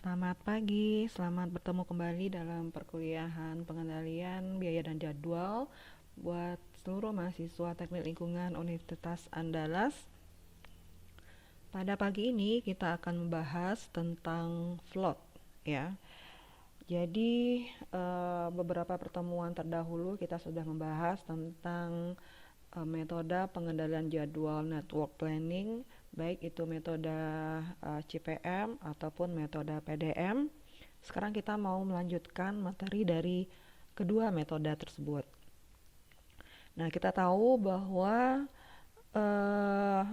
Selamat pagi, selamat bertemu kembali dalam perkuliahan pengendalian biaya dan jadwal buat seluruh mahasiswa Teknik Lingkungan Universitas Andalas. Pada pagi ini kita akan membahas tentang flood ya. Jadi beberapa pertemuan terdahulu kita sudah membahas tentang metode pengendalian jadwal network planning, baik itu metode CPM ataupun metode PDM. Sekarang kita mau melanjutkan materi dari kedua metode tersebut. Nah, kita tahu bahwa eh,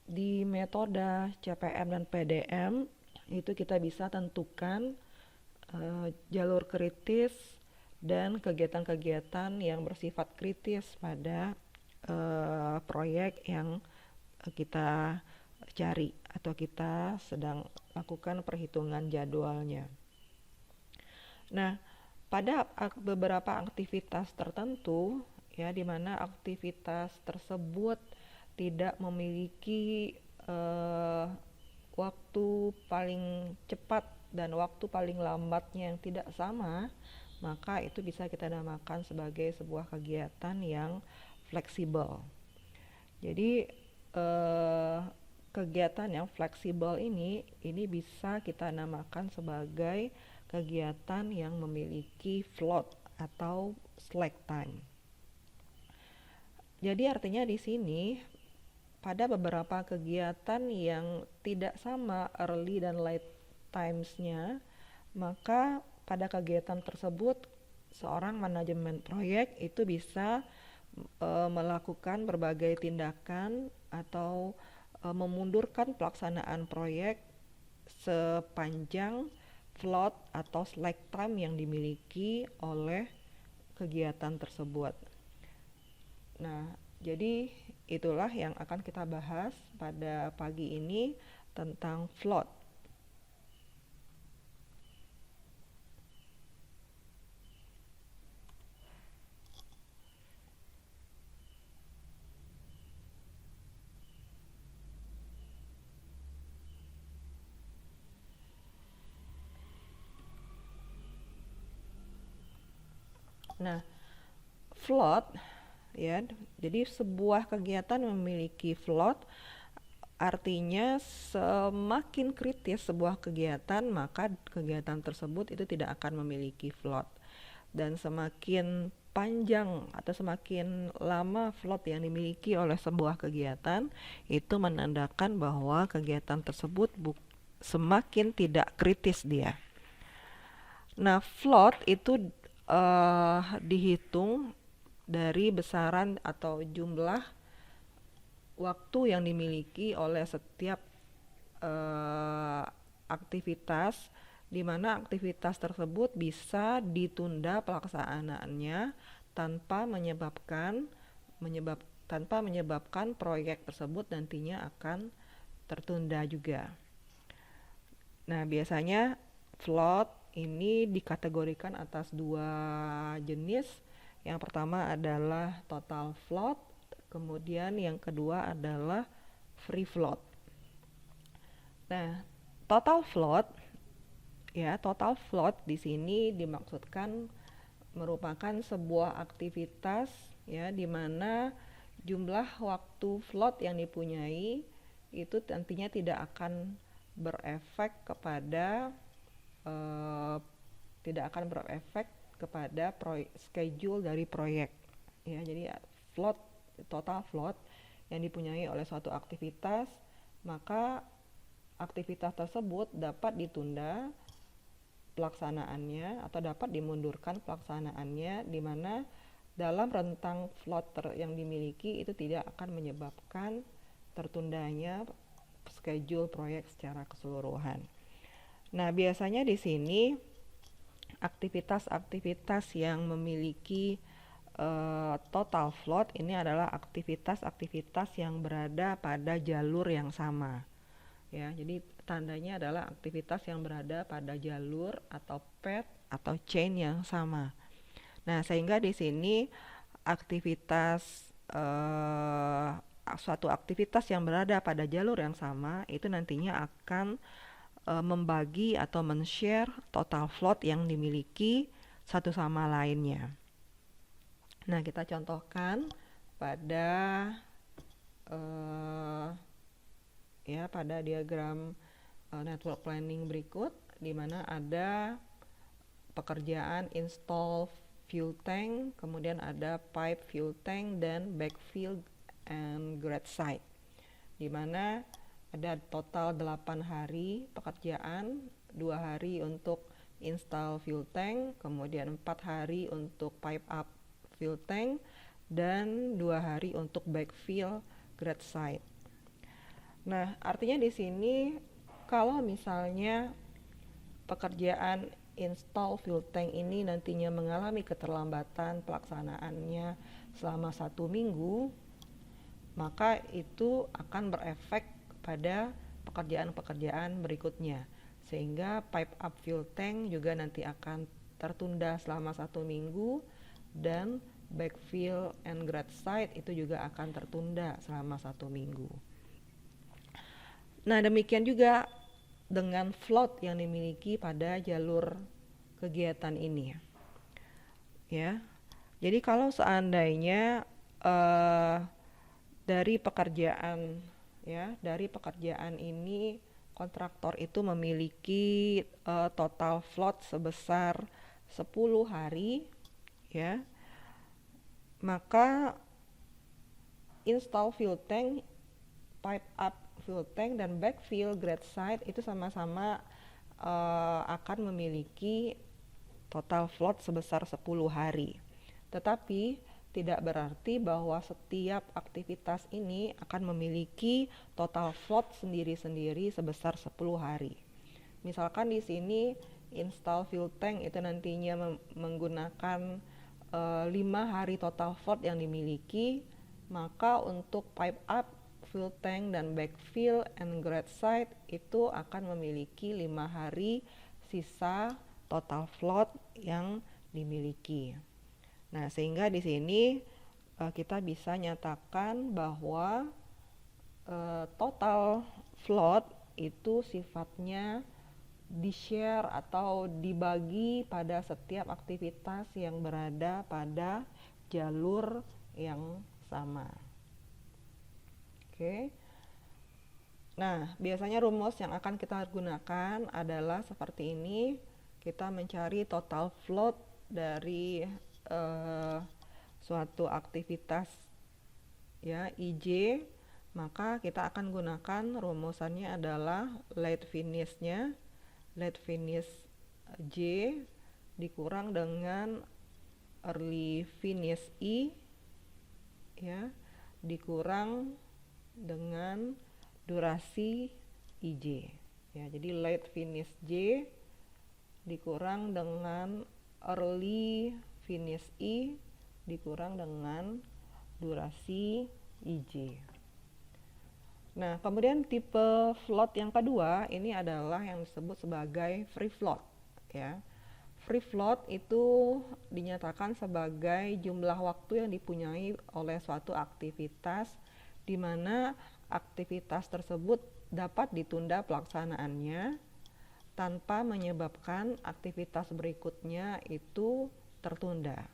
di metode CPM dan PDM itu kita bisa tentukan jalur kritis dan kegiatan-kegiatan yang bersifat kritis pada proyek yang kita cari atau kita sedang lakukan perhitungan jadwalnya. Nah, pada beberapa aktivitas tertentu ya, di mana aktivitas tersebut tidak memiliki waktu paling cepat dan waktu paling lambatnya yang tidak sama, maka itu bisa kita namakan sebagai sebuah kegiatan yang fleksibel. Jadi kegiatan yang fleksibel ini bisa kita namakan sebagai kegiatan yang memiliki float atau slack time. Jadi artinya di sini pada beberapa kegiatan yang tidak sama early dan late times-nya, maka pada kegiatan tersebut seorang manajemen proyek itu bisa melakukan berbagai tindakan atau memundurkan pelaksanaan proyek sepanjang float atau slack time yang dimiliki oleh kegiatan tersebut. Nah, jadi itulah yang akan kita bahas pada pagi ini tentang float. Nah, float ya, jadi sebuah kegiatan memiliki float artinya semakin kritis sebuah kegiatan, maka kegiatan tersebut itu tidak akan memiliki float. Dan semakin panjang atau semakin lama float yang dimiliki oleh sebuah kegiatan, itu menandakan bahwa kegiatan tersebut semakin tidak kritis dia. Nah, float itu dihitung dari besaran atau jumlah waktu yang dimiliki oleh setiap aktivitas, di mana aktivitas tersebut bisa ditunda pelaksanaannya tanpa menyebabkan proyek tersebut nantinya akan tertunda juga. Nah, biasanya float ini dikategorikan atas dua jenis. Yang pertama adalah total float, kemudian yang kedua adalah free float. Nah, total float di sini dimaksudkan merupakan sebuah aktivitas ya, di mana jumlah waktu float yang dipunyai itu nantinya tidak akan berefek kepada schedule dari proyek ya. Jadi total float yang dipunyai oleh suatu aktivitas, maka aktivitas tersebut dapat ditunda pelaksanaannya atau dapat dimundurkan pelaksanaannya, di mana dalam rentang float yang dimiliki itu tidak akan menyebabkan tertundanya schedule proyek secara keseluruhan. Nah, biasanya di sini aktivitas-aktivitas yang memiliki total float ini adalah aktivitas-aktivitas yang berada pada jalur yang sama. Ya, jadi tandanya adalah aktivitas yang berada pada jalur atau path atau chain yang sama. Nah, sehingga di sini suatu aktivitas yang berada pada jalur yang sama itu nantinya akan membagi atau men-share total float yang dimiliki satu sama lainnya. Nah, kita contohkan pada pada diagram network planning berikut, di mana ada pekerjaan install fuel tank, kemudian ada pipe fuel tank dan backfill and grade site, di mana ada total 8 hari pekerjaan, 2 hari untuk install fuel tank, kemudian 4 hari untuk pipe up fuel tank, dan 2 hari untuk backfill grade site. Nah, artinya di sini kalau misalnya pekerjaan install fuel tank ini nantinya mengalami keterlambatan pelaksanaannya selama 1 minggu, maka itu akan berefek pada pekerjaan-pekerjaan berikutnya, sehingga pipe up fuel tank juga nanti akan tertunda selama 1 minggu, dan backfill and grade site itu juga akan tertunda selama 1 minggu. Nah, demikian juga dengan float yang dimiliki pada jalur kegiatan ini. Ya. Jadi kalau seandainya dari pekerjaan ini kontraktor itu memiliki total float sebesar 10 hari, ya, maka install fuel tank, pipe up fuel tank, dan backfill grade site itu sama-sama akan memiliki total float sebesar 10 hari. Tetapi tidak berarti bahwa setiap aktivitas ini akan memiliki total float sendiri-sendiri sebesar 10 hari. Misalkan di sini install fuel tank itu nantinya menggunakan 5 hari total float yang dimiliki, maka untuk pipe up fuel tank dan backfill and grade site itu akan memiliki 5 hari sisa total float yang dimiliki. Nah, sehingga di sini kita bisa nyatakan bahwa total float itu sifatnya di-share atau dibagi pada setiap aktivitas yang berada pada jalur yang sama. Oke. Nah, biasanya rumus yang akan kita gunakan adalah seperti ini. Kita mencari total float dari suatu aktivitas, ya, IJ, maka kita akan gunakan rumusannya adalah late finish-nya, late finish J dikurang dengan early finish I, ya, dikurang dengan durasi IJ. Ya, jadi late finish J dikurang dengan early finish I dikurang dengan durasi IJ. Nah, kemudian tipe float yang kedua ini adalah yang disebut sebagai free float, ya. Free float itu dinyatakan sebagai jumlah waktu yang dipunyai oleh suatu aktivitas di mana aktivitas tersebut dapat ditunda pelaksanaannya tanpa menyebabkan aktivitas berikutnya itu tertunda.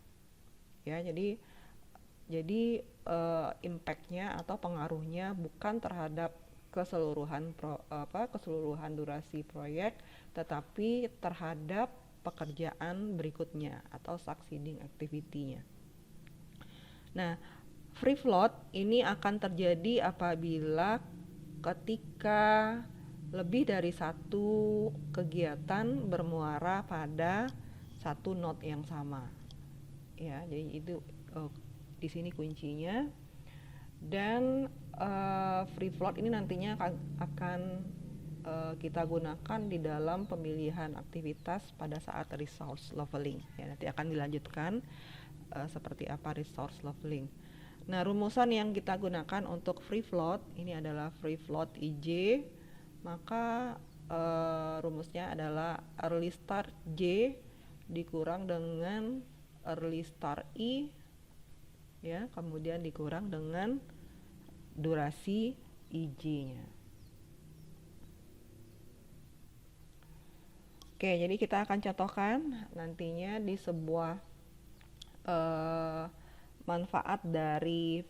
Ya, jadi impact-nya atau pengaruhnya bukan terhadap keseluruhan durasi proyek, tetapi terhadap pekerjaan berikutnya atau succeeding activity-nya. Nah, free float ini akan terjadi apabila ketika lebih dari satu kegiatan bermuara pada satu node yang sama. Ya, jadi itu di sini kuncinya. Dan free float ini nantinya akan kita gunakan di dalam pemilihan aktivitas pada saat resource leveling. Ya, nanti akan dilanjutkan seperti apa resource leveling. Nah, rumusan yang kita gunakan untuk free float ini adalah free float IJ, maka rumusnya adalah early start J dikurang dengan early start I, ya, kemudian dikurang dengan durasi IJ-nya. Oke, jadi kita akan contohkan nantinya di sebuah eh, manfaat dari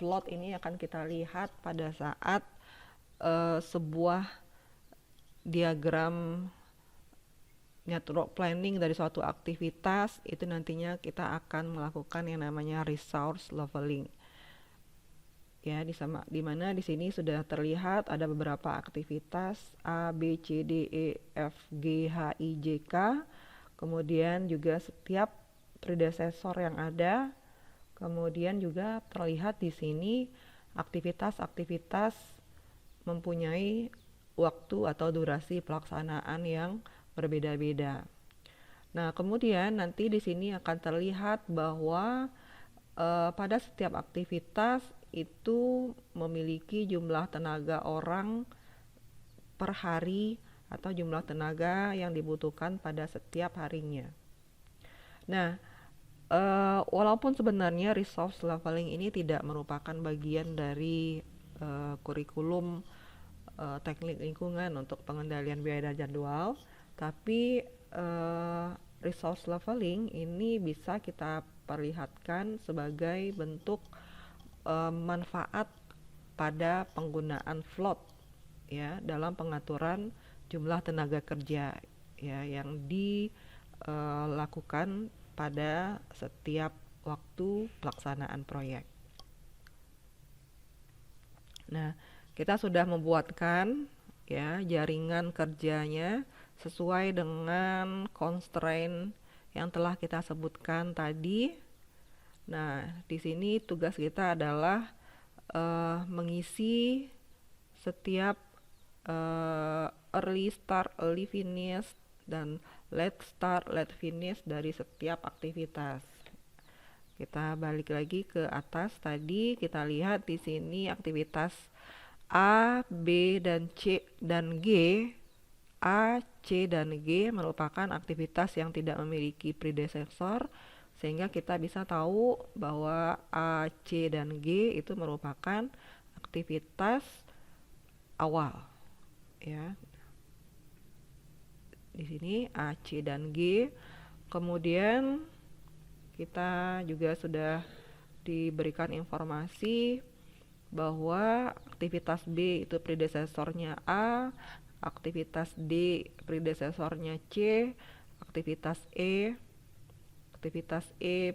float ini akan kita lihat pada saat sebuah diagram network planning dari suatu aktivitas itu nantinya kita akan melakukan yang namanya resource leveling. Ya, di mana di sini sudah terlihat ada beberapa aktivitas A, B, C, D, E, F, G, H, I, J, K. Kemudian juga setiap predecessor yang ada. Kemudian juga terlihat di sini aktivitas-aktivitas mempunyai waktu atau durasi pelaksanaan yang berbeda-beda. Nah, kemudian nanti di sini akan terlihat bahwa pada setiap aktivitas itu memiliki jumlah tenaga orang per hari atau jumlah tenaga yang dibutuhkan pada setiap harinya. Nah, walaupun sebenarnya resource leveling ini tidak merupakan bagian dari kurikulum teknik lingkungan untuk pengendalian biaya dan jadwal, tapi resource leveling ini bisa kita perlihatkan sebagai bentuk manfaat pada penggunaan float ya dalam pengaturan jumlah tenaga kerja ya yang dilakukan pada setiap waktu pelaksanaan proyek. Nah, kita sudah membuatkan ya jaringan kerjanya sesuai dengan constraint yang telah kita sebutkan tadi. Nah, di sini tugas kita adalah mengisi setiap early start, early finish, dan late start, late finish dari setiap aktivitas. Kita balik lagi ke atas tadi, kita lihat di sini aktivitas A, B, dan C dan G. A, C, dan G merupakan aktivitas yang tidak memiliki predecessor, sehingga kita bisa tahu bahwa A, C, dan G itu merupakan aktivitas awal. Ya. Di sini A, C, dan G. Kemudian kita juga sudah diberikan informasi bahwa aktivitas B itu predecessornya A, aktivitas D predecessornya C, aktivitas E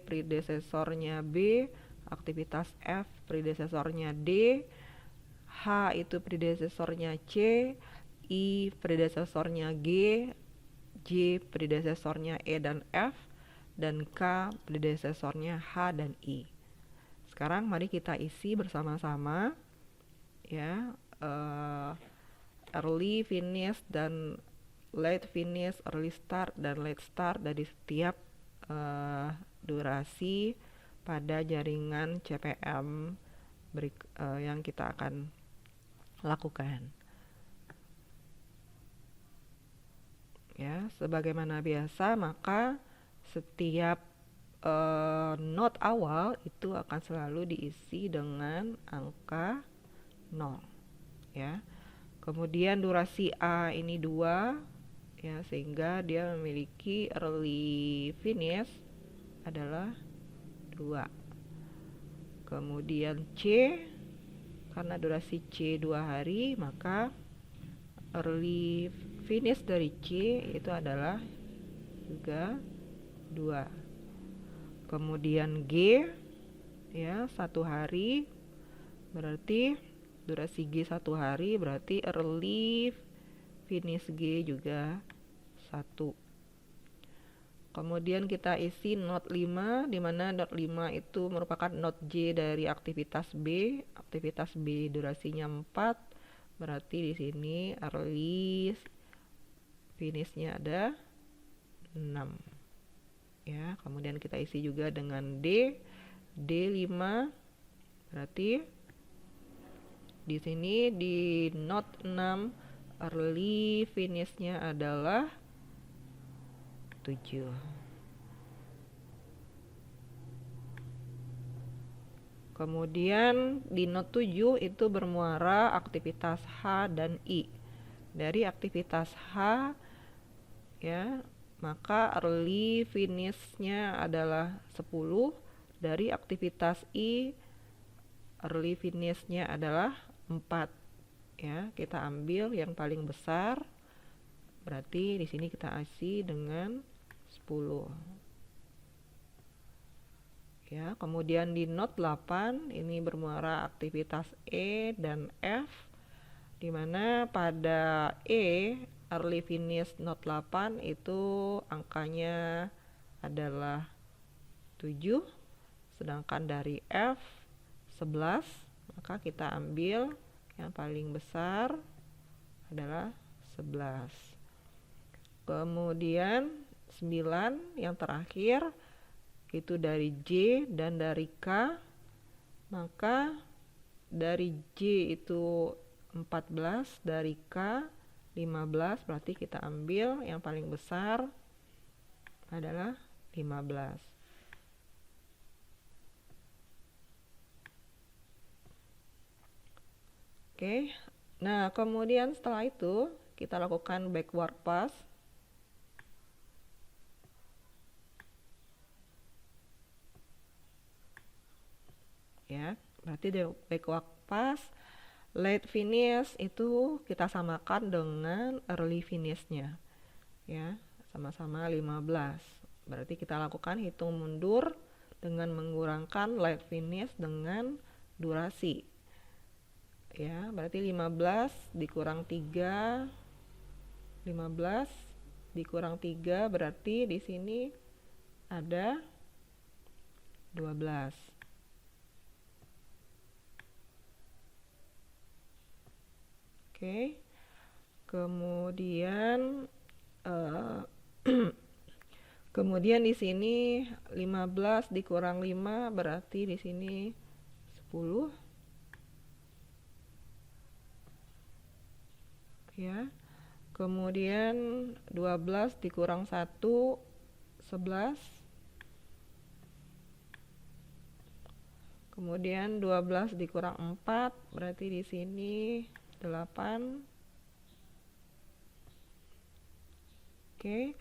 predecessornya B, aktivitas F predecessornya D, H itu predecessornya C, I predecessornya G, J predecessornya E dan F, dan K predecessornya H dan I. Sekarang mari kita isi bersama-sama ya early finish dan late finish, early start dan late start dari setiap durasi pada jaringan CPM yang kita akan lakukan. Ya, sebagaimana biasa maka setiap node awal itu akan selalu diisi dengan angka 0 ya. Kemudian durasi A ini 2 ya, sehingga dia memiliki early finish adalah 2. Kemudian C, karena durasi C 2 hari, maka early finish dari C itu adalah juga 2. Kemudian G ya 1 hari, berarti durasi G 1 hari, berarti early finish G juga 1. Kemudian kita isi node 5, di mana node 5 itu merupakan node J dari aktivitas B. Aktivitas B durasinya 4, berarti di sini early finishnya ada 6. Ya, kemudian kita isi juga dengan D. D5 berarti di sini di node 6 early finishnya adalah 7. Kemudian di node 7 itu bermuara aktivitas H dan I. Dari aktivitas H ya, maka early finish-nya adalah 10. Dari aktivitas I, early finish-nya adalah 4. Ya, kita ambil yang paling besar. Berarti di sini kita isi dengan 10. Ya, kemudian di note 8 ini bermuara aktivitas E dan F, di mana pada E early finish note 8 itu angkanya adalah 7, sedangkan dari F 11, maka kita ambil yang paling besar adalah 11. Kemudian 9 yang terakhir itu dari J dan dari K, maka dari J itu 14, dari K 15, berarti kita ambil yang paling besar adalah 15. Oke, nah kemudian setelah itu kita lakukan backward pass. Ya, berarti di backward pass late finish itu kita samakan dengan early finish-nya. Ya, sama-sama 15. Berarti kita lakukan hitung mundur dengan mengurangkan late finish dengan durasi. Ya, berarti 15 dikurang 3, 15 dikurang 3 berarti di sini ada 12. Oke. Kemudian kemudian di sini 15 dikurang 5 berarti di sini 10. Ya. Kemudian 12 dikurang 1 11. Kemudian 12 dikurang 4 berarti di sini 8. Oke.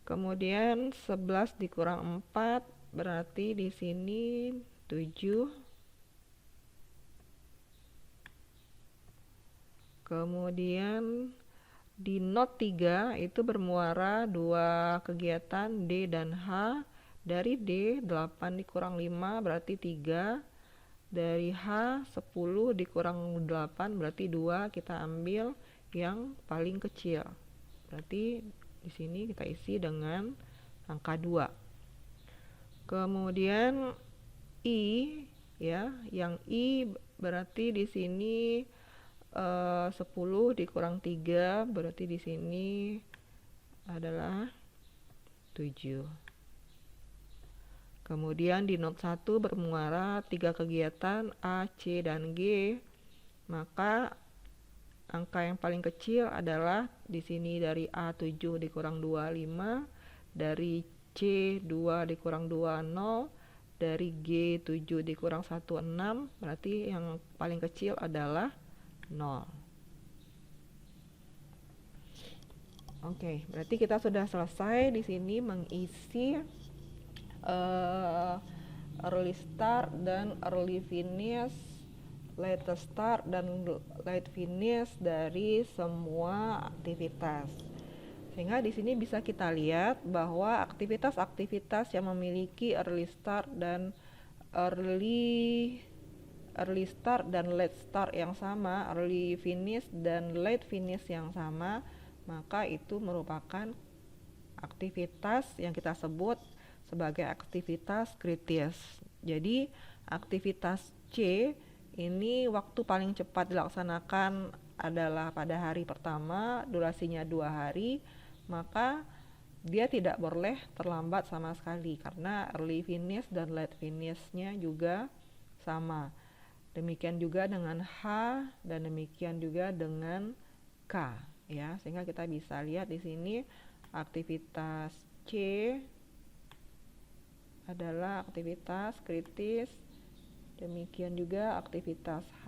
Kemudian 11 dikurang 4 berarti di sini 7. Kemudian di note 3 itu bermuara dua kegiatan D dan H. Dari D 8 dikurang 5 berarti 3. Dari H 10 dikurang 8 berarti 2. Kita ambil yang paling kecil. Berarti di sini kita isi dengan angka 2. Kemudian I, ya, yang I berarti di sini 10 dikurang 3 berarti di sini adalah 7. Kemudian di note 1 bermuara 3 kegiatan A, C, dan G. Maka angka yang paling kecil adalah di sini dari A 7 dikurang 2 5, dari C 2 dikurang 2 0, dari G 7 dikurang 1 6, berarti yang paling kecil adalah 0. Oke, berarti kita sudah selesai di sini mengisi early start dan early finish, late start dan late finish dari semua aktivitas. Sehingga di sini bisa kita lihat bahwa aktivitas-aktivitas yang memiliki early start dan late start yang sama, early finish dan late finish yang sama, maka itu merupakan aktivitas yang kita sebut sebagai aktivitas kritis. Jadi aktivitas C ini waktu paling cepat dilaksanakan adalah pada hari pertama, durasinya 2 hari, maka dia tidak boleh terlambat sama sekali karena early finish dan late finish-nya juga sama. Demikian juga dengan H dan demikian juga dengan K, ya. Sehingga kita bisa lihat di sini aktivitas C adalah aktivitas kritis, demikian juga aktivitas H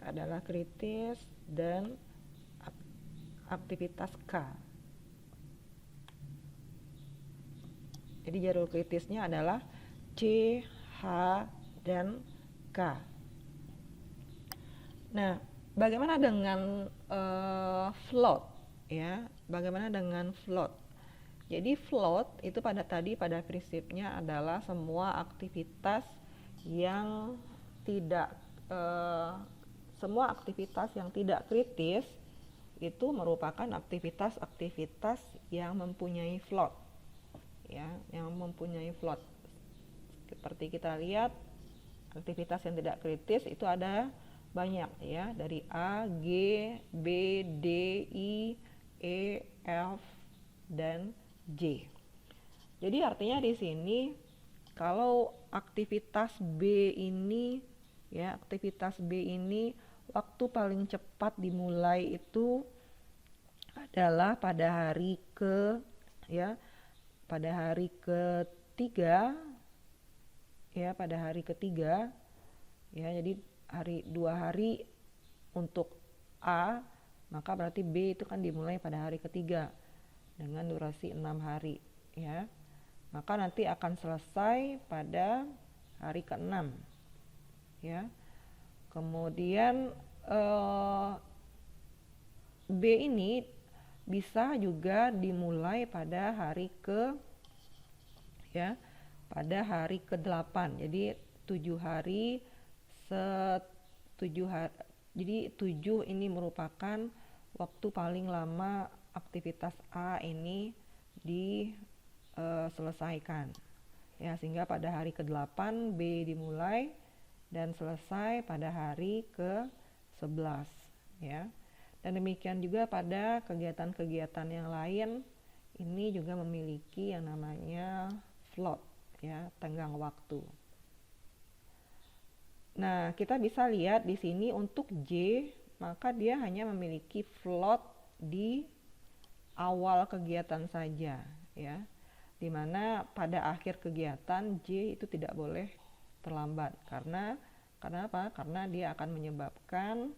adalah kritis, dan aktivitas K. Jadi jalur kritisnya adalah C, H, dan K. Nah, bagaimana dengan float ya? Bagaimana dengan float? Jadi float itu pada prinsipnya adalah semua aktivitas yang tidak kritis itu merupakan aktivitas-aktivitas yang mempunyai float ya, yang mempunyai float. Seperti kita lihat, aktivitas yang tidak kritis itu ada banyak ya, dari A, G, B, D, I, E, F, dan J. Jadi artinya di sini kalau aktivitas B ini waktu paling cepat dimulai itu adalah pada hari ketiga ya, jadi 2 hari untuk A, maka berarti B itu kan dimulai pada hari ketiga dengan durasi 6 hari ya. Maka nanti akan selesai pada hari ke-6 ya. Kemudian B ini bisa juga dimulai pada hari ke-8. Jadi 7 hari. Jadi 7 ini merupakan waktu paling lama aktivitas A ini diselesaikan ya, sehingga pada hari ke-8 B dimulai dan selesai pada hari ke-11 ya. Dan demikian juga pada kegiatan-kegiatan yang lain, ini juga memiliki yang namanya float ya, tenggang waktu. Nah, kita bisa lihat di sini untuk J, maka dia hanya memiliki float di awal kegiatan saja ya. Dimana pada akhir kegiatan J itu tidak boleh terlambat. Karena apa? Karena dia akan menyebabkan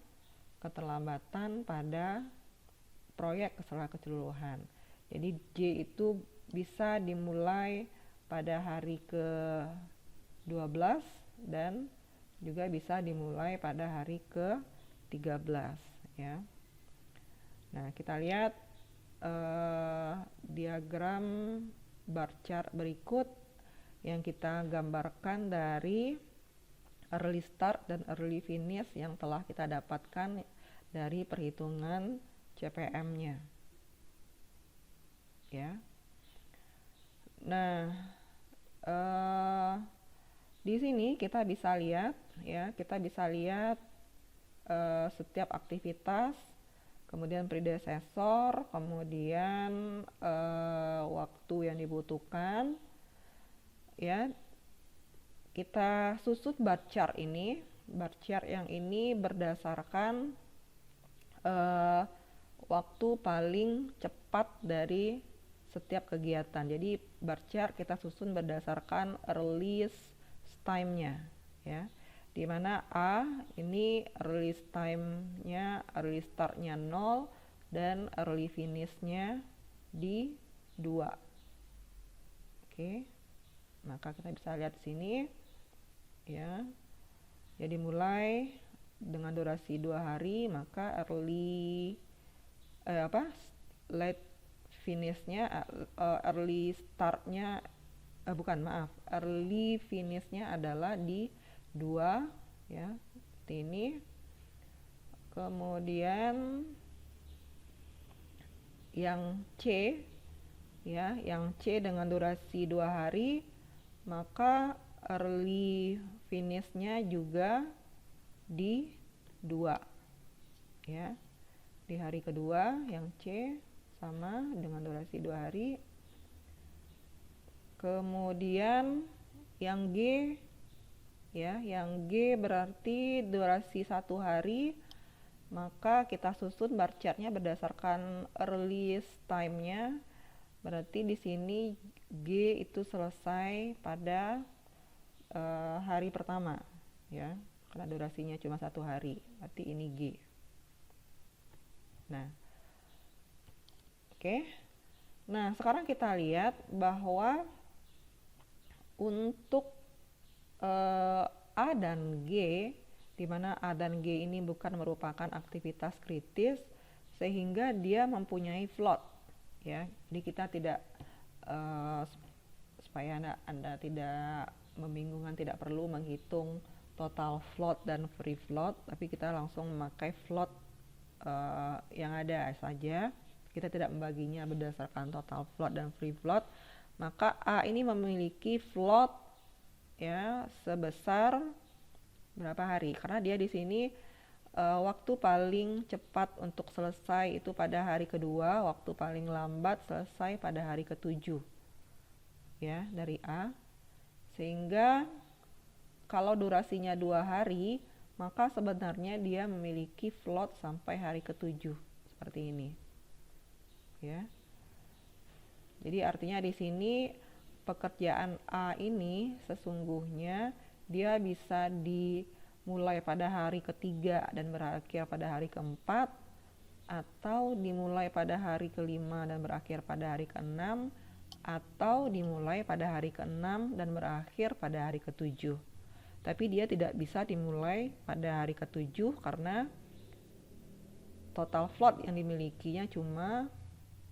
keterlambatan pada proyek secara keseluruhan. Jadi J itu bisa dimulai pada hari ke-12 dan juga bisa dimulai pada hari ke-13 ya. Nah, kita lihat diagram bar chart berikut yang kita gambarkan dari early start dan early finish yang telah kita dapatkan dari perhitungan CPM-nya ya. Nah, di sini kita bisa lihat setiap aktivitas, kemudian predecessor, kemudian waktu yang dibutuhkan ya. Kita susun bar chart yang ini berdasarkan waktu paling cepat dari setiap kegiatan. Jadi bar chart kita susun berdasarkan earliest time-nya ya. Di mana A ini early start-nya 0 dan early finish-nya di 2. Oke. Maka kita bisa lihat di sini ya. Jadi mulai dengan durasi 2 hari, maka late finish-nya early finish-nya adalah di 2 ya, seperti ini. Kemudian yang C dengan durasi 2 hari, maka early finish-nya juga di 2 ya. Di hari kedua yang C sama dengan durasi 2 hari. Kemudian yang G berarti durasi 1 hari, maka kita susun bar chart-nya berdasarkan earliest time-nya. Berarti di sini G itu selesai pada hari pertama ya, karena durasinya cuma 1 hari, berarti ini G. Nah, Oke. Nah, sekarang kita lihat bahwa untuk A dan G, di mana A dan G ini bukan merupakan aktivitas kritis, sehingga dia mempunyai float, ya. Jadi kita tidak supaya anda tidak membingungkan, tidak perlu menghitung total float dan free float, tapi kita langsung memakai float yang ada saja. Kita tidak membaginya berdasarkan total float dan free float. Maka A ini memiliki float ya sebesar berapa hari? Karena dia di sini waktu paling cepat untuk selesai itu pada hari kedua, waktu paling lambat selesai pada hari ketujuh, ya, dari A. Sehingga kalau durasinya 2 hari, maka sebenarnya dia memiliki float sampai hari ketujuh, seperti ini, ya. Jadi artinya di sini pekerjaan A ini sesungguhnya dia bisa dimulai pada hari ketiga dan berakhir pada hari keempat, atau dimulai pada hari kelima dan berakhir pada hari keenam, atau dimulai pada hari keenam dan berakhir pada hari ketujuh. Tapi dia tidak bisa dimulai pada hari ketujuh karena total float yang dimilikinya cuma,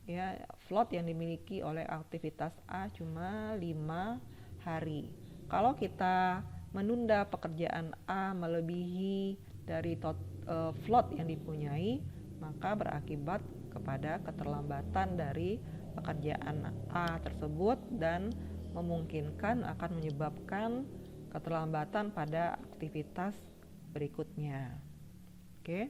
ya, float yang dimiliki oleh aktivitas A cuma 5 hari. Kalau kita menunda pekerjaan A melebihi dari float yang dipunyai, maka berakibat kepada keterlambatan dari pekerjaan A tersebut dan memungkinkan akan menyebabkan keterlambatan pada aktivitas berikutnya. Oke.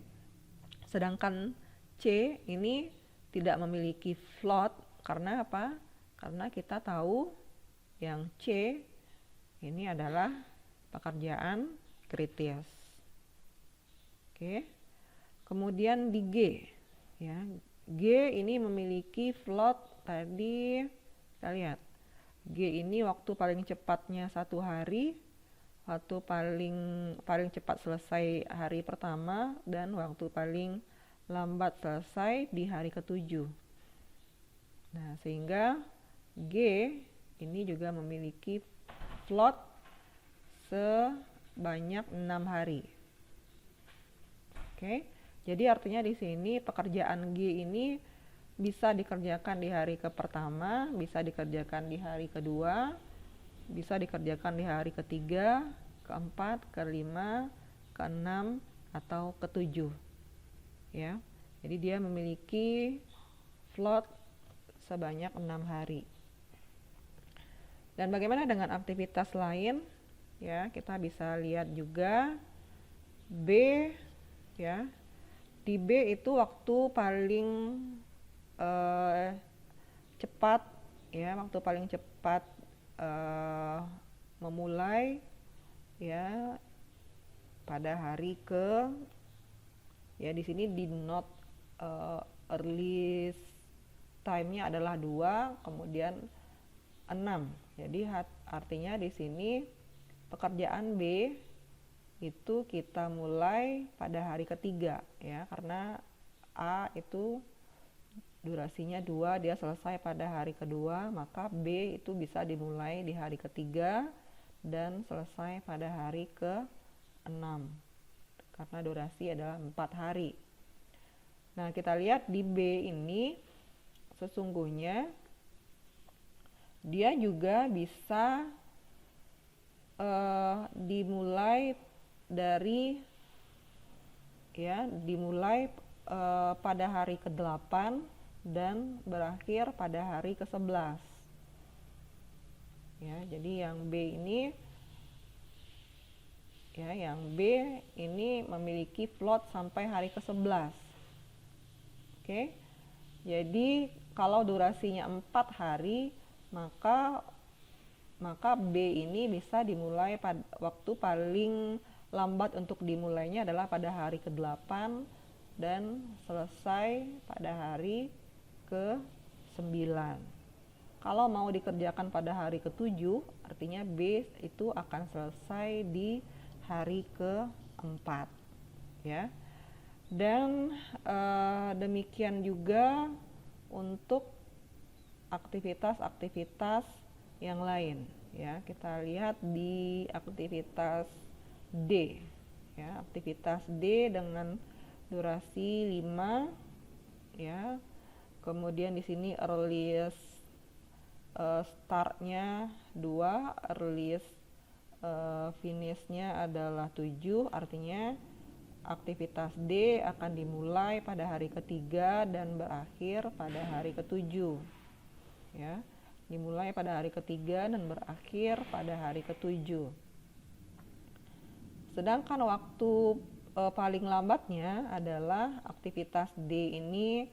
Sedangkan C ini tidak memiliki float karena apa? Karena kita tahu yang C ini adalah pekerjaan kritis. Oke. Kemudian di G, ya. G ini memiliki float tadi kita lihat. G ini waktu paling cepatnya 1 hari, waktu paling cepat selesai hari pertama, dan waktu paling lambat selesai di hari ketujuh. Nah, sehingga G ini juga memiliki float sebanyak 6 hari. Oke. Jadi artinya di sini pekerjaan G ini bisa dikerjakan di hari pertama, bisa dikerjakan di hari kedua, bisa dikerjakan di hari ketiga, keempat, kelima, keenam, atau ketujuh, ya. Jadi dia memiliki float sebanyak 6 hari. Dan bagaimana dengan aktivitas lain? Ya, kita bisa lihat juga B, ya. Di B itu waktu paling cepat, ya, waktu paling cepat memulai, ya, pada hari ya di sini di note early time-nya adalah 2, kemudian 6. Jadi artinya di sini pekerjaan B itu kita mulai pada hari ketiga, ya, karena A itu durasinya 2, dia selesai pada hari kedua, maka B itu bisa dimulai di hari ketiga dan selesai pada hari ke-6 karena durasi adalah 4 hari. Nah, kita lihat di B ini sesungguhnya dia juga bisa dimulai dari, ya, dimulai pada hari ke-8 dan berakhir pada hari ke-11. Ya, jadi yang B ini, ya, yang B ini memiliki float sampai hari ke-11. Oke. Jadi kalau durasinya 4 hari, maka B ini bisa dimulai pada waktu paling lambat untuk dimulainya adalah pada hari ke-8 dan selesai pada hari ke-9. Kalau mau dikerjakan pada hari ke-7, artinya B itu akan selesai di hari ke-4, ya. Dan demikian juga untuk aktivitas-aktivitas yang lain ya. Kita lihat di aktivitas D ya, aktivitas D dengan durasi 5 ya. Kemudian di sini earliest startnya 2, earliest finishnya adalah 7, artinya aktivitas D akan dimulai pada hari ketiga dan berakhir pada hari ketujuh ya, dimulai pada hari ketiga dan berakhir pada hari ketujuh. Sedangkan waktu paling lambatnya adalah aktivitas D ini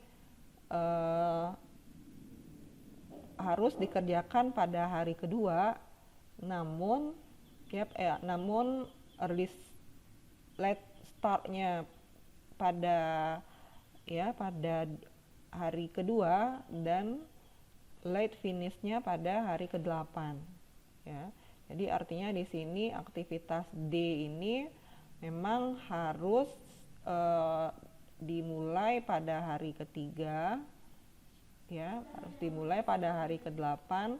harus dikerjakan pada hari kedua, namun late startnya pada hari kedua dan late finishnya pada hari ke-8 ya. Jadi artinya di sini aktivitas D ini memang harus dimulai pada hari ketiga ya, harus dimulai pada hari ke-8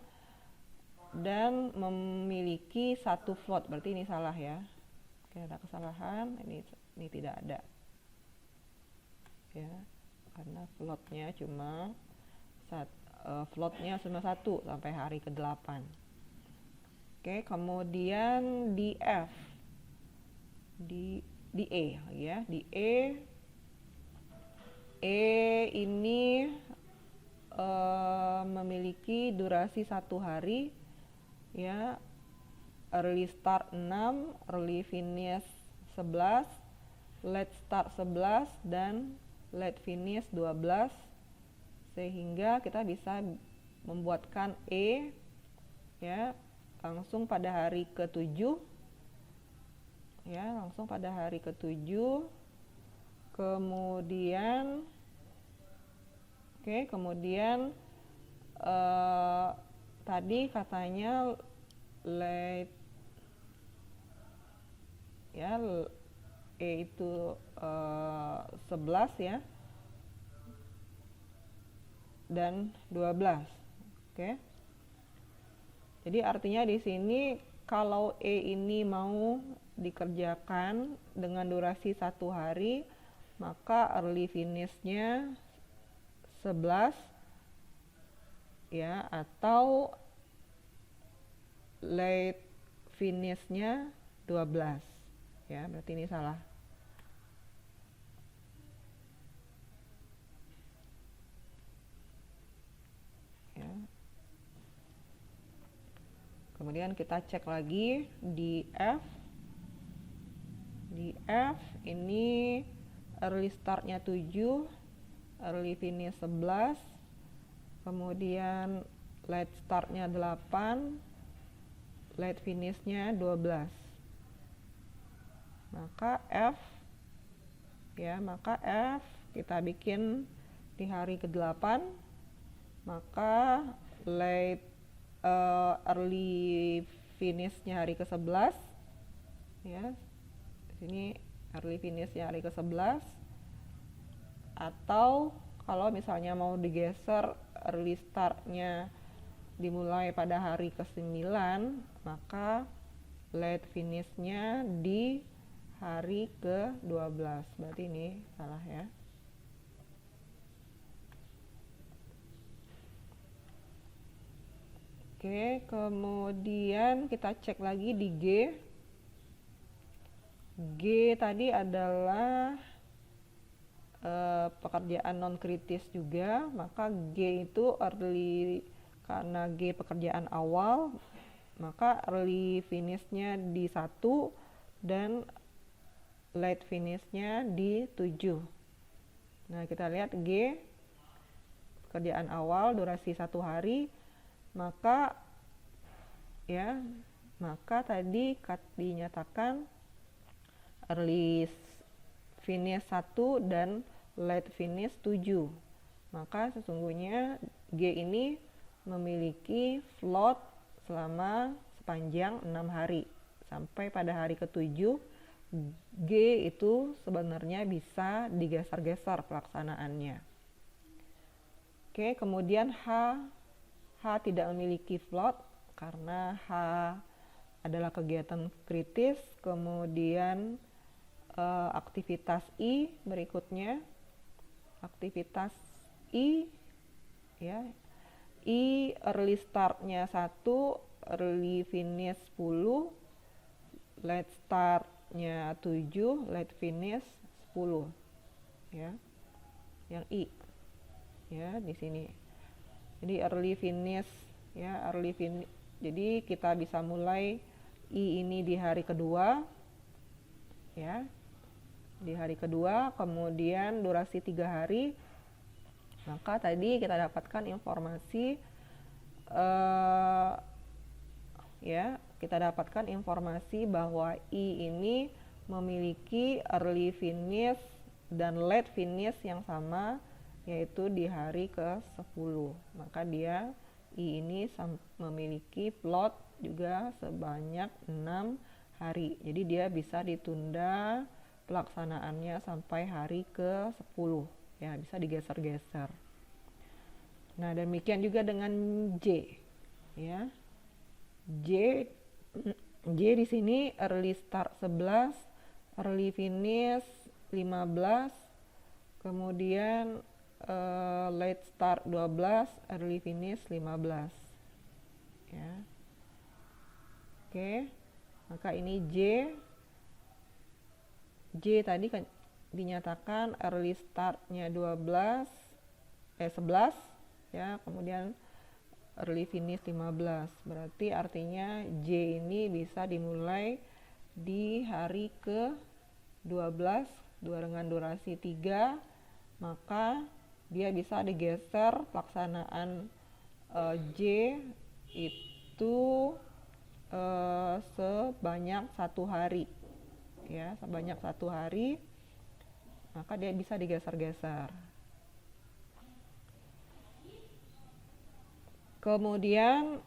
dan memiliki satu float. Berarti ini salah ya. Oke, ada kesalahan, ini tidak ada ya, karena floatnya cuma satu sampai hari ke-8. Oke, kemudian di F, di E ya, di E ini memiliki durasi 1 hari ya, early start 6, early finish 11, late start 11 dan late finish 12, sehingga kita bisa membuatkan E ya langsung pada hari ke-7 ya, langsung pada hari ke-7. Kemudian tadi katanya late ya, E itu 11 ya dan 12. Oke. Jadi artinya di sini kalau E ini mau dikerjakan dengan durasi 1 hari, maka early finishnya 11 ya, atau late finishnya 12 ya, berarti ini salah ya. Kemudian kita cek lagi di F. Di F ini early startnya 7, early finish 11, kemudian late startnya 8, late finishnya 12. Maka F kita bikin di hari ke-8, maka early finishnya hari ke-11 ya. Sini early finishnya hari ke-11, atau kalau misalnya mau digeser early startnya dimulai pada hari ke-9, maka late finishnya di hari ke-12. Berarti ini salah ya. Oke, kemudian kita cek lagi di G. G tadi adalah pekerjaan non kritis juga, maka G itu early, karena G pekerjaan awal, maka early finishnya di 1 dan late finishnya di 7. Nah, kita lihat G pekerjaan awal durasi 1 hari, maka tadi dinyatakan early finish 1 dan late finish 7. Maka sesungguhnya G ini memiliki float selama sepanjang 6 hari. Sampai pada hari ke-7, G itu sebenarnya bisa digeser-geser pelaksanaannya. Oke, kemudian H tidak memiliki float karena H adalah kegiatan kritis. Kemudian aktivitas I berikutnya, aktivitas I ya, I early startnya 1, early finish 10, late startnya 7, late finish 10 ya, yang I ya di sini. Jadi early finish ya, early finish. Jadi kita bisa mulai I ini di hari kedua ya, di hari kedua, kemudian durasi 3 hari. Maka tadi kita dapatkan informasi ya, kita dapatkan informasi bahwa I ini memiliki early finish dan late finish yang sama, yaitu di hari ke-10. Maka dia I ini memiliki float juga sebanyak 6 hari. Jadi dia bisa ditunda pelaksanaannya sampai hari ke-10. Ya, bisa digeser-geser. Nah, demikian juga dengan J. Ya. J di sini early start 11, early finish 15, kemudian late start 12, early finish 15. Ya. Oke. Maka ini J tadi kan dinyatakan early startnya 11 ya, kemudian early finish 15. Berarti artinya J ini bisa dimulai di hari ke-12 dengan durasi 3, maka dia bisa digeser pelaksanaan J itu sebanyak 1 hari ya, sebanyak 1 hari, maka dia bisa digeser-geser. Kemudian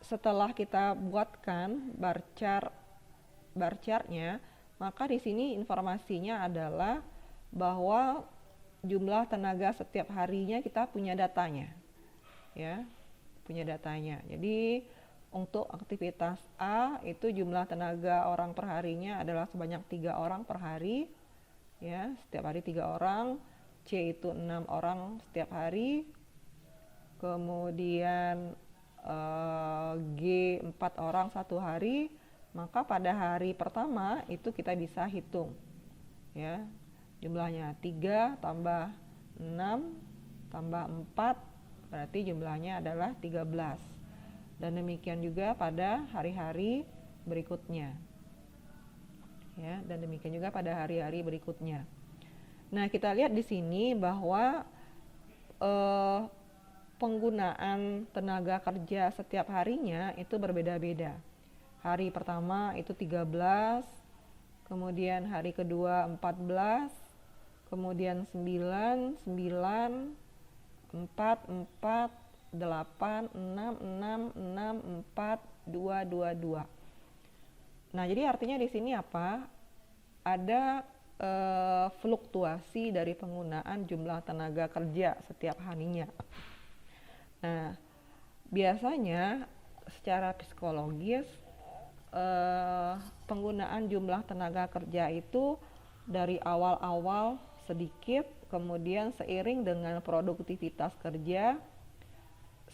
setelah kita buatkan bar chartnya, maka di sini informasinya adalah bahwa jumlah tenaga setiap harinya kita punya datanya, ya, punya datanya. Jadi untuk aktivitas A itu jumlah tenaga orang per harinya adalah sebanyak 3 orang per hari, ya, setiap hari 3 orang. C itu 6 orang setiap hari. Kemudian G 4 orang 1 hari. Maka pada hari pertama itu kita bisa hitung, ya, jumlahnya 3 tambah 6 tambah 4, berarti jumlahnya adalah 13. Dan demikian juga pada hari-hari berikutnya, ya, dan demikian juga pada hari-hari berikutnya. Nah, kita lihat di sini bahwa penggunaan tenaga kerja setiap harinya itu berbeda-beda. Hari pertama itu 13, kemudian hari kedua 14, kemudian 9, 9, 4, 4, 8, 6, 6, 6, 4, 2, 2, 2. Nah, jadi artinya di sini apa? Ada fluktuasi dari penggunaan jumlah tenaga kerja setiap harinya. Nah, biasanya secara psikologis penggunaan jumlah tenaga kerja itu dari awal-awal sedikit, kemudian seiring dengan produktivitas kerja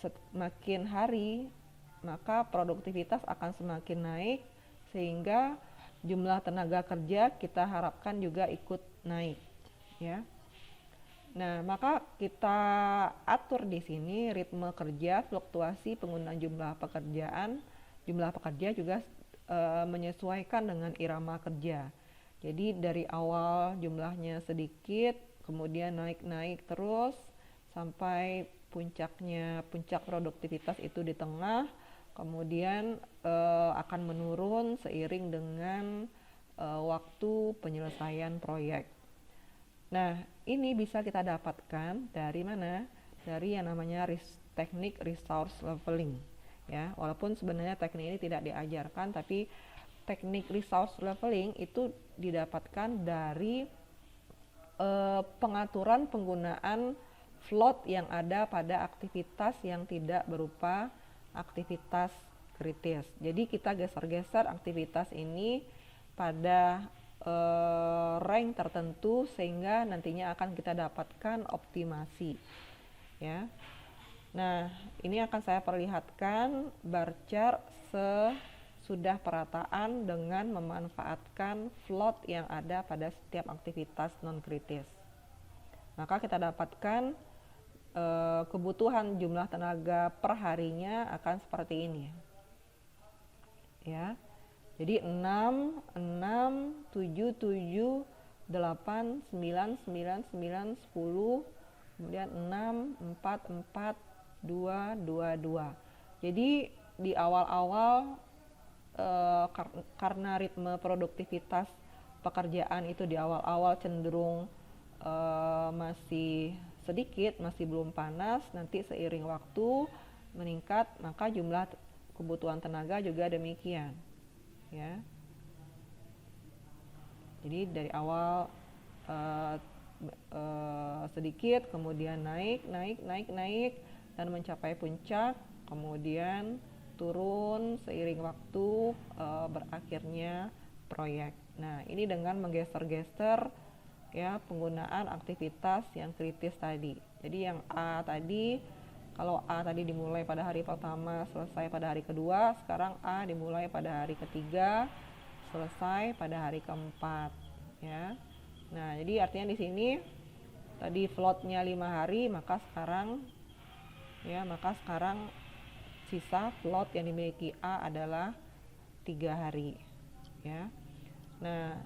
semakin hari, maka produktivitas akan semakin naik, sehingga jumlah tenaga kerja kita harapkan juga ikut naik, ya. Nah, maka kita atur di sini ritme kerja, fluktuasi penggunaan jumlah pekerja juga menyesuaikan dengan irama kerja. Jadi dari awal jumlahnya sedikit, kemudian naik-naik terus sampai puncak produktivitas itu di tengah, kemudian akan menurun seiring dengan waktu penyelesaian proyek. Nah, ini bisa kita dapatkan dari mana? Dari yang namanya teknik resource leveling. Ya, walaupun sebenarnya teknik ini tidak diajarkan, tapi teknik resource leveling itu didapatkan dari pengaturan penggunaan float yang ada pada aktivitas yang tidak berupa aktivitas kritis. Jadi kita geser-geser aktivitas ini pada rank tertentu sehingga nantinya akan kita dapatkan optimasi, ya. Nah, ini akan saya perlihatkan bar chart sesudah perataan dengan memanfaatkan float yang ada pada setiap aktivitas non-kritis. Maka kita dapatkan kebutuhan jumlah tenaga per harinya akan seperti ini. Ya. Jadi 6, 6, 7, 7, 8, 9, 9, 9, 10, kemudian 6, 4, 4, 2, 2, 2. Jadi di awal-awal karena ritme produktivitas pekerjaan itu di awal-awal cenderung masih sedikit, masih belum panas, nanti seiring waktu meningkat, maka jumlah kebutuhan tenaga juga demikian, ya. Jadi dari awal sedikit, kemudian naik dan mencapai puncak, kemudian turun seiring waktu berakhirnya proyek. Nah, ini dengan menggeser-geser ya penggunaan aktivitas yang kritis tadi. Jadi yang A tadi, kalau A tadi dimulai pada hari pertama, selesai pada hari kedua, sekarang A dimulai pada hari ketiga, selesai pada hari keempat, ya. Nah, jadi artinya di sini tadi floatnya 5 hari, maka sekarang sisa float yang dimiliki A adalah 3 hari, ya. Nah,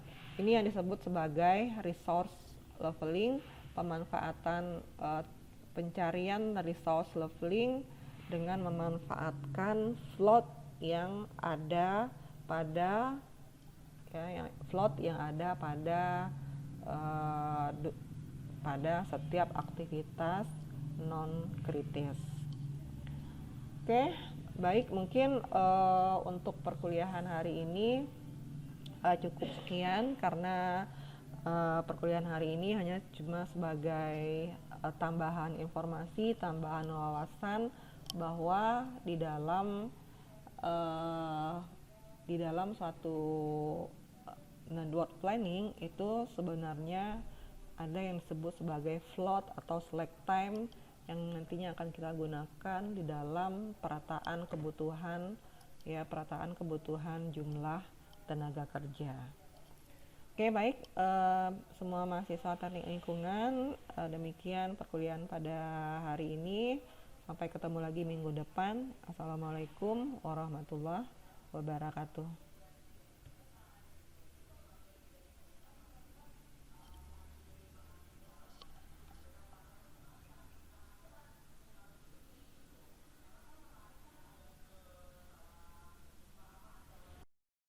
ini yang disebut sebagai resource leveling, pemanfaatan pencarian resource leveling dengan memanfaatkan float yang ada pada pada setiap aktivitas non kritis. Oke, baik, mungkin untuk perkuliahan hari ini cukup sekian karena perkuliahan hari ini hanya cuma sebagai tambahan informasi, tambahan wawasan bahwa di dalam suatu network planning itu sebenarnya ada yang disebut sebagai float atau slack time yang nantinya akan kita gunakan di dalam perataan kebutuhan jumlah tenaga kerja. Oke, baik, semua mahasiswa teknik lingkungan, demikian perkuliahan pada hari ini. Sampai ketemu lagi minggu depan. Assalamualaikum warahmatullahi wabarakatuh.